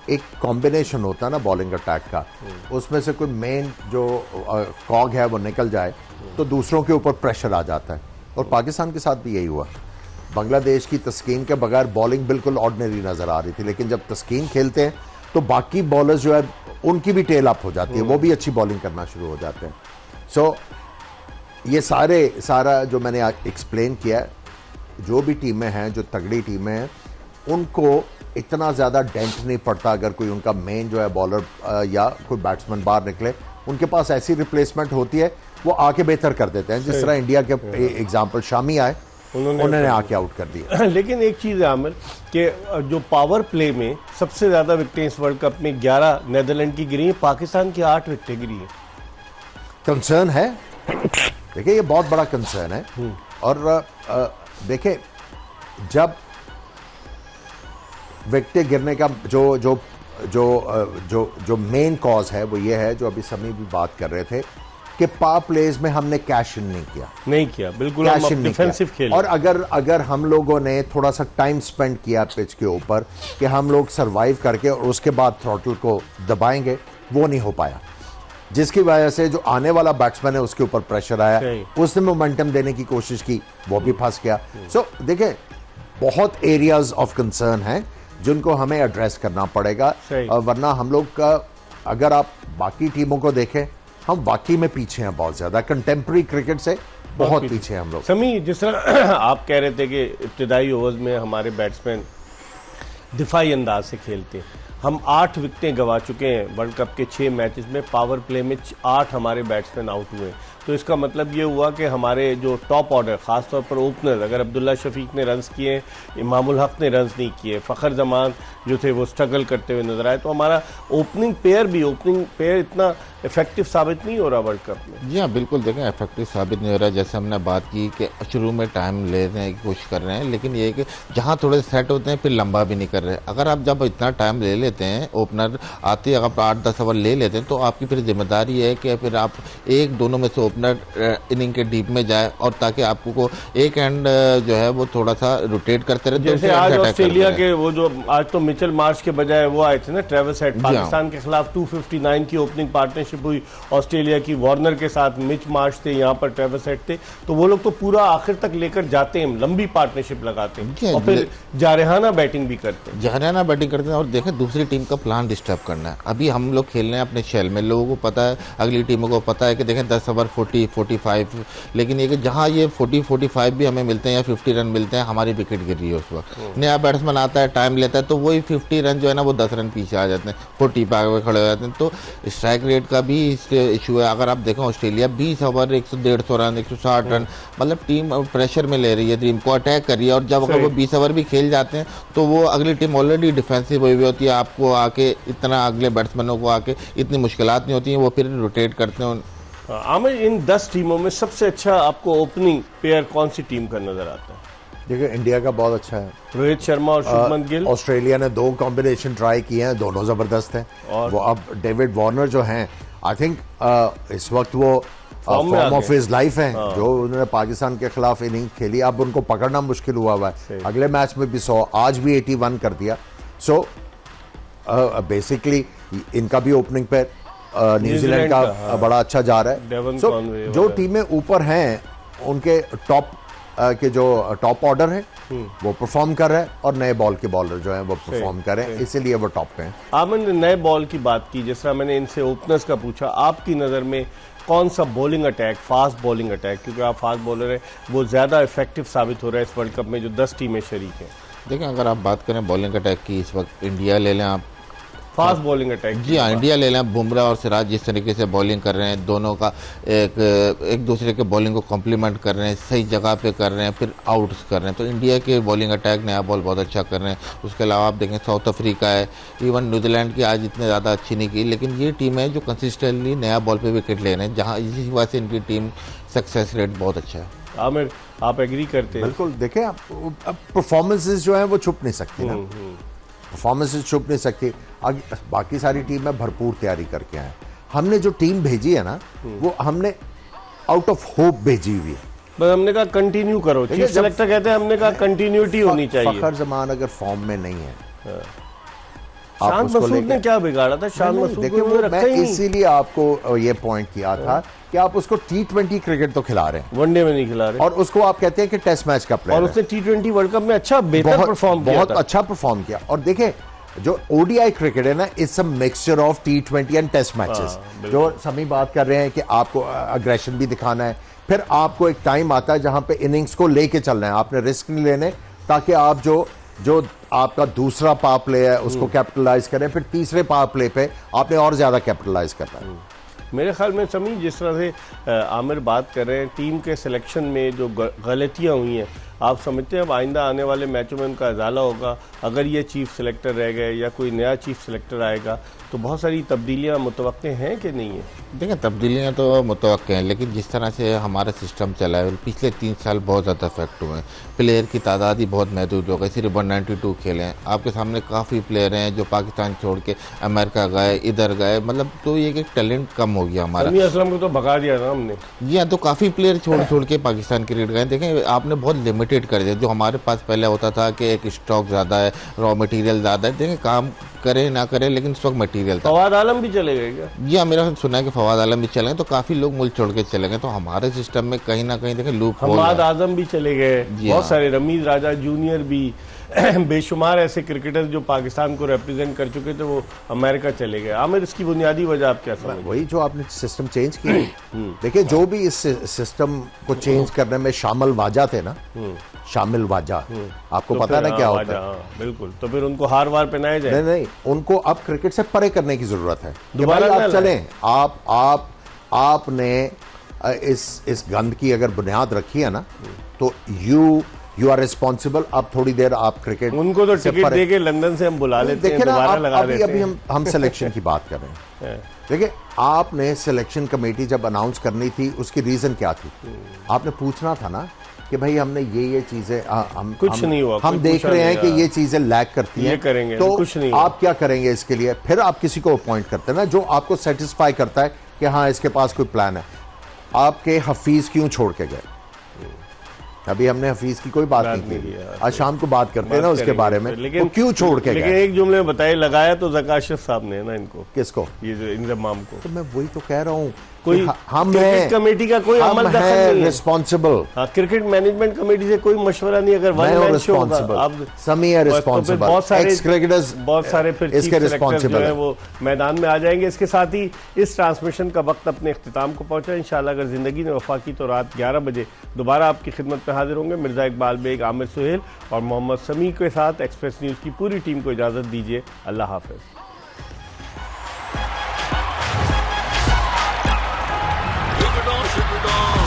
[SPEAKER 2] एक कॉम्बिनेशन होता है ना बॉलिंग अटैक का, उसमें से कोई मेन जो कॉग है वो निकल जाए तो दूसरों के ऊपर प्रेशर आ जाता है, और पाकिस्तान के साथ भी यही हुआ। बांग्लादेश की तस्कीन के बगैर बॉलिंग बिल्कुल ऑर्डिनरी नजर आ रही थी, लेकिन जब तस्कीन खेलते हैं तो बाकी बॉलर्स जो है उनकी भी टेल अप हो जाती है, वो भी अच्छी बॉलिंग करना शुरू हो जाते हैं। सो ये सारा जो मैंने एक्सप्लेन किया, जो भी टीमें हैं, जो तगड़ी टीमें हैं, उनको इतना ज़्यादा डेंट नहीं पड़ता अगर कोई उनका मेन जो है बॉलर या कोई बैट्समैन बाहर निकले, उनके पास ऐसी रिप्लेसमेंट होती है, वो आके बेहतर कर देते हैं। जिस तरह इंडिया के एग्जाम्पल शामी आए, उन्होंने आके आउट कर दिया।
[SPEAKER 1] लेकिन एक चीज़ है आमिर कि जो पावर प्ले में सबसे ज़्यादा विकेटें इस वर्ल्ड कप में 11 नीदरलैंड की गिरी हैं, पाकिस्तान की 8 विकेटें गिरी हैं।
[SPEAKER 2] कंसर्न है, देखिए ये बहुत बड़ा कंसर्न है। और देखिए जब विकेटें गिरने का जो जो जो जो जो मेन कॉज है वो ये है, जो अभी समी भी बात कर रहे थे कि पावर प्लेज में हमने कैश इन नहीं किया,
[SPEAKER 1] बिल्कुल हम डिफेंसिव खेले।
[SPEAKER 2] और अगर हम लोगों ने थोड़ा सा टाइम स्पेंड किया पिच के ऊपर कि हम लोग सरवाइव करके और उसके बाद थ्रॉटल को दबाएंगे, वो नहीं हो पाया, जिसकी वजह से जो आने वाला बैट्समैन है उसके ऊपर प्रेशर आया, उसने मोमेंटम देने की कोशिश की, वो भी फंस गया। सो देखिए बहुत एरियाज ऑफ कंसर्न हैं जिनको हमें एड्रेस करना पड़ेगा, वरना हम लोग का, अगर आप बाकी टीमों को देखें, हम वाकई में पीछे हैं बहुत ज्यादा, कंटेम्प्रेरी क्रिकेट से बहुत पीछे हैं हम लोग।
[SPEAKER 1] समी, जिस तरह आप कह रहे थे कि इब्तिदाई ओवर्स में हमारे बैट्समैन दिफाई अंदाज से खेलते हैं, हम 8 विकेटें गंवा चुके हैं वर्ल्ड कप के 6 मैचेस में, पावर प्ले में 8 हमारे बैट्समैन आउट हुए। तो इसका मतलब ये हुआ कि हमारे जो टॉप ऑर्डर, खासतौर पर ओपनर, अगर अब्दुल्ला शफीक ने रन्स किए, इमामुल हक ने रन्स नहीं किए, फ़खर जमान जो थे वो स्ट्रगल करते हुए नजर आए, तो हमारा ओपनिंग पेयर इतना इफेक्टिव साबित नहीं हो रहा वर्ल्ड कप में।
[SPEAKER 3] जी हाँ, बिल्कुल देखें इफेक्टिव साबित नहीं हो रहा। जैसे हमने बात की कि शुरू में टाइम लेने की कोशिश कर रहे हैं, लेकिन ये कि जहाँ थोड़े सेट होते हैं फिर लंबा भी नहीं कर रहे। अगर आप जब इतना टाइम ले लेते हैं, ओपनर आते अगर 8-10 ओवर ले लेते हैं, तो आपकी फिर जिम्मेदारी है कि फिर आप एक दोनों में से ओपनर इनिंग के डीप में जाए, और ताकि आपको को एक एंड जो है वो थोड़ा सा रोटेट करते रहे।
[SPEAKER 1] जैसे आज ऑस्ट्रेलिया के वो जो आज तो मिचेल मार्श के बजाय वो आए थे ना, ट्रेविस हेड, पाकिस्तान के खिलाफ 259 की ओपनिंग पार्टनरशिप हुई ऑस्ट्रेलिया की, वार्नर के साथ मिच मार्श थे, यहाँ पर ट्रेविस हेड थे, तो वो लोग तो पूरा आखिर तक लेकर जाते हैं, लंबी पार्टनरशिप लगाते हैं और फिर जारहाना बैटिंग भी करते हैं।
[SPEAKER 3] जारहाना बैटिंग करते हैं और देखें दूसरी टीम का प्लान डिस्टर्ब करना है। अभी हम लोग खेल रहे हैं अपने शेल में, लोगों को पता है, अगली टीमों को पता है कि देखें 10 ओवर 40-45, लेकिन ये कि जहाँ ये 40-45 भी हमें मिलते हैं या 50 रन मिलते हैं, हमारी विकेट गिर रही है उस वक्त। नया बैट्समैन आता है, टाइम लेता है, तो वही 50 रन जो है ना वो 10 रन पीछे आ जाते हैं, 40 पे आगे खड़े हो जाते हैं। तो स्ट्राइक रेट का भी इशू है। अगर आप देखें ऑस्ट्रेलिया 20 ओवर 150 रन 160 रन, मतलब टीम प्रेशर में ले रही है, टीम को अटैक कर रही है, और जब अगर वो 20 ओवर भी खेल जाते हैं तो वो अगली टीम ऑलरेडी डिफेंसिव हुई होती है, आपको आके इतना अगले बैट्समैनों को आके इतनी मुश्किलात नहीं होती हैं, वो फिर रोटेट करते हैं।
[SPEAKER 1] आमिर, इन 10 टीमों में सबसे अच्छा आपको ओपनिंग पेयर कौन सी टीम का नजर आता है?
[SPEAKER 2] देखिए इंडिया का बहुत अच्छा है,
[SPEAKER 1] रोहित शर्मा और शुभमन गिल।
[SPEAKER 2] ऑस्ट्रेलिया ने 2 कॉम्बिनेशन ट्राई किए हैं, दोनों जबरदस्त हैं। और वो अब डेविड वार्नर जो हैं, आई थिंक इस वक्त वो फॉर्म ऑफ हिज लाइफ है। जो उन्होंने पाकिस्तान के खिलाफ इनिंग खेली, अब उनको पकड़ना मुश्किल हुआ है। अगले मैच में भी 100, आज भी 81 कर दिया। सो बेसिकली इनका भी ओपनिंग पे न्यूजीलैंड का बड़ा अच्छा जा रहा है। सो जो टीमें ऊपर हैं उनके टॉप के जो टॉप ऑर्डर है वो परफॉर्म कर रहे हैं, और नए बॉल के बॉलर जो हैं वो परफॉर्म कर रहे हैं, इसीलिए वो टॉप पे हैं।
[SPEAKER 1] आमिर ने नए बॉल की बात की, जिस तरह मैंने इनसे ओपनर्स का पूछा, आपकी नज़र में कौन सा bowling attack, fast bowling attack, क्योंकि आप फास्ट बॉलर हैं, वो ज़्यादा इफेक्टिव साबित हो रहा है इस वर्ल्ड कप में जो 10 टीमें शरीक हैं?
[SPEAKER 3] देखिए अगर आप बात करें बॉलिंग अटैक की, इस वक्त इंडिया ले लें आप,
[SPEAKER 1] फास्ट बॉलिंग अटैक।
[SPEAKER 3] जी हाँ, इंडिया ले लें, बुमराह और सिराज जिस तरीके से बॉलिंग कर रहे हैं, दोनों का एक दूसरे के बॉलिंग को कॉम्प्लीमेंट कर रहे हैं, सही जगह पे कर रहे हैं, फिर आउट्स कर रहे हैं, तो इंडिया के बॉलिंग अटैक नया बॉल बहुत अच्छा कर रहे हैं। उसके अलावा आप देखें साउथ अफ्रीका है, इवन न्यूजीलैंड की आज इतने ज़्यादा अच्छी नहीं की, लेकिन ये टीम है जो कंसिस्टेंटली नया बॉल पर विकेट ले रहे हैं, जहाँ इसी वजह से इनकी टीम सक्सेस रेट बहुत अच्छा है।
[SPEAKER 1] आमिर, आप एग्री करते हैं?
[SPEAKER 2] बिल्कुल, देखें अब परफॉर्मेंसेज जो है वो छुप नहीं सकती ना, परफॉर्मेंसेज छुप नहीं सकती। बाकी सारी टीमें भरपूर तैयारी करके आए। हमने जो टीम भेजी है ना, वो हमने आउट ऑफ होप भेजी हुई है,
[SPEAKER 1] बस हमने कहा कंटिन्यू करो। चीफ सेलेक्टर कहते हैं हमने कहा कंटिन्यूटी होनी चाहिए।
[SPEAKER 2] फखर जमान अगर फॉर्म में नहीं है,
[SPEAKER 1] शान मसूद ने क्या बिगाड़ा था? शान मसूद
[SPEAKER 2] देखिए मैं इसीलिए आपको ये पॉइंट किया था कि आप उसको T20 क्रिकेट तो खिला रहे हैं,
[SPEAKER 1] वनडे में नहीं खिला रहे,
[SPEAKER 2] और उसको आप कहते हैं कि टेस्ट मैच का प्लेयर,
[SPEAKER 1] और उसने T20 वर्ल्ड कप में अच्छा बेहतर परफॉर्म किया,
[SPEAKER 2] बहुत अच्छा परफॉर्म किया। और देखें जो ODI क्रिकेट है ना, it's a mixture of T20 and test matches. जो सभी बात कर रहे हैं कि आपको अग्रेशन भी दिखाना है, फिर आपको एक टाइम आता है जहां पे इनिंग्स को लेके चलना है, आपने रिस्क नहीं लेने, ताकि आप जो आपका दूसरा पावर प्ले है उसको कैपिटलाइज करें, फिर तीसरे पावर प्ले पे आपने और ज्यादा कैपिटलाइज करना है।
[SPEAKER 1] मेरे ख्याल में समी जिस तरह से आमिर बात कर रहे हैं टीम के सिलेक्शन में जो गलतियां हुई हैं, आप समझते हैं अब आइंदा आने वाले मैचों में उनका इजाला होगा? अगर ये चीफ सिलेक्टर रह गए या कोई नया चीफ सिलेक्टर आएगा तो बहुत सारी तब्दीलियां मुतवक्के हैं कि नहीं है?
[SPEAKER 3] देखिए तब्दीलियाँ तो मुतवक्के हैं, लेकिन जिस तरह से हमारा सिस्टम चला है पिछले 3 साल बहुत ज़्यादा इफेक्ट हुए हैं। प्लेयर की तादाद ही बहुत महदूद हो गई, सिर्फ 192 खेले हैं। आपके सामने काफ़ी प्लेयर हैं जो पाकिस्तान छोड़ के अमेरिका गए, इधर गए, मतलब तो ये कि टैलेंट कम हो गया हमारा।
[SPEAKER 1] समी असलम को तो भगा दिया था हमने।
[SPEAKER 3] जी हाँ, तो काफ़ी प्लेयर छोड़ के पाकिस्तान क्रिकेट गए। देखें आपने बहुत लिमिटेड कर दिया। जो हमारे पास पहले होता था कि एक स्टॉक ज़्यादा है, रॉ मटेरियल ज़्यादा है, देखें काम करे ना करे लेकिन इस वक्त मटीरियल था।
[SPEAKER 1] फवाद आलम भी चले गए क्या?
[SPEAKER 3] जी हाँ, मेरा सुना है कि फवाद आलम भी चले गए, तो काफ़ी लोग मुल्क छोड़ के चले गए। तो हमारे सिस्टम में कहीं ना कहीं देखें लूप होल है।
[SPEAKER 1] हमाद आजम भी चले गए, बहुत
[SPEAKER 3] हाँ।
[SPEAKER 1] सारे, रमीज राजा जूनियर भी बेशुमार ऐसे क्रिकेटर जो पाकिस्तान को रिप्रेजेंट कर चुके थे वो अमेरिका चले गए। आमिर इसकी बुनियादी वजह आप क्या समझते हैं?
[SPEAKER 2] वही जो आपने सिस्टम चेंज किया। देखिए जो भी इस सिस्टम को चेंज करने में शामिल वाजा थे ना, शामिल वाजा, आपको
[SPEAKER 1] तो
[SPEAKER 2] पता है ना क्या होता है?
[SPEAKER 1] हाँ, बिल्कुल। तो फिर उनको हार वार पहनाए जाए?
[SPEAKER 2] नहीं, उनको अब क्रिकेट से परे करने की जरूरत है।
[SPEAKER 1] दोबारा
[SPEAKER 2] कि भाई
[SPEAKER 1] ना
[SPEAKER 2] आप चलें, आपने इस गंद की अगर बुनियाद रखी है ना, तो यू आर रिस्पॉन्सिबल। अब थोड़ी देर आप क्रिकेट,
[SPEAKER 1] उनको तो टिकट देके लंदन से हम बुला लेते हैं,
[SPEAKER 2] देखिए ना,
[SPEAKER 1] दोबारा लगा
[SPEAKER 2] अभी
[SPEAKER 1] देते हैं।
[SPEAKER 2] हम सिलेक्शन की बात कर रहे हैं। देखिए आपने सिलेक्शन कमेटी जब अनाउंस करनी थी उसकी रीजन क्या थी? आपने पूछना था ना कि भाई हमने ये चीजें
[SPEAKER 1] कुछ नहीं हुआ,
[SPEAKER 2] हम देख रहे हैं कि ये चीजें लैक करती हैं,
[SPEAKER 1] करेंगे
[SPEAKER 2] तो
[SPEAKER 1] कुछ नहीं
[SPEAKER 2] आप क्या करेंगे इसके लिए? फिर आप किसी को अपॉइंट करते हैं ना जो आपको सेटिस्फाई करता है कि हाँ इसके पास कोई प्लान है। आपके हफीज क्यों छोड़ के गए? अभी हमने हफीज की कोई बात नहीं की, आज शाम को बात करते हैं ना उसके बारे में,
[SPEAKER 1] लेकिन
[SPEAKER 2] वो क्यों छोड़ के
[SPEAKER 1] लेकिन
[SPEAKER 2] गए?
[SPEAKER 1] एक जुमले में बताइए, लगाया तो ज़काशफ साहब ने ना इनको,
[SPEAKER 2] किसको?
[SPEAKER 1] ये जो इंतजाम को।
[SPEAKER 2] तो मैं वही तो कह रहा हूँ,
[SPEAKER 1] कोई
[SPEAKER 2] हम
[SPEAKER 1] क्रिकेट कमेटी का कोई अमल दखल नहीं है।
[SPEAKER 2] रिस्पॉन्सिबल।
[SPEAKER 1] हाँ, क्रिकेट मैनेजमेंट कमेटी से कोई मशवरा नहीं। अगर वन मैन शो होगा, अब
[SPEAKER 2] समी है रिस्पॉन्सिबल,
[SPEAKER 1] बहुत सारे
[SPEAKER 2] एक्स क्रिकेटर्स,
[SPEAKER 1] बहुत सारे फिर
[SPEAKER 2] इसके
[SPEAKER 1] चीफ सेलेक्टर जो
[SPEAKER 2] रिस्पॉन्सिबल
[SPEAKER 1] है वो मैदान में आ जाएंगे। इसके साथ ही इस ट्रांसमिशन का वक्त अपने इख्तिताम को पहुंचा। इंशाल्लाह अगर जिंदगी ने वफा की तो रात 11 बजे दोबारा आपकी खिदमत में हाजिर होंगे। मिर्जा इकबाल बेग, आमिर सुहेल और मोहम्मद समी के साथ एक्सप्रेस न्यूज़ की पूरी टीम को इजाज़त दीजिए। अल्लाह हाफिज।
[SPEAKER 4] Ship it on, ship it on.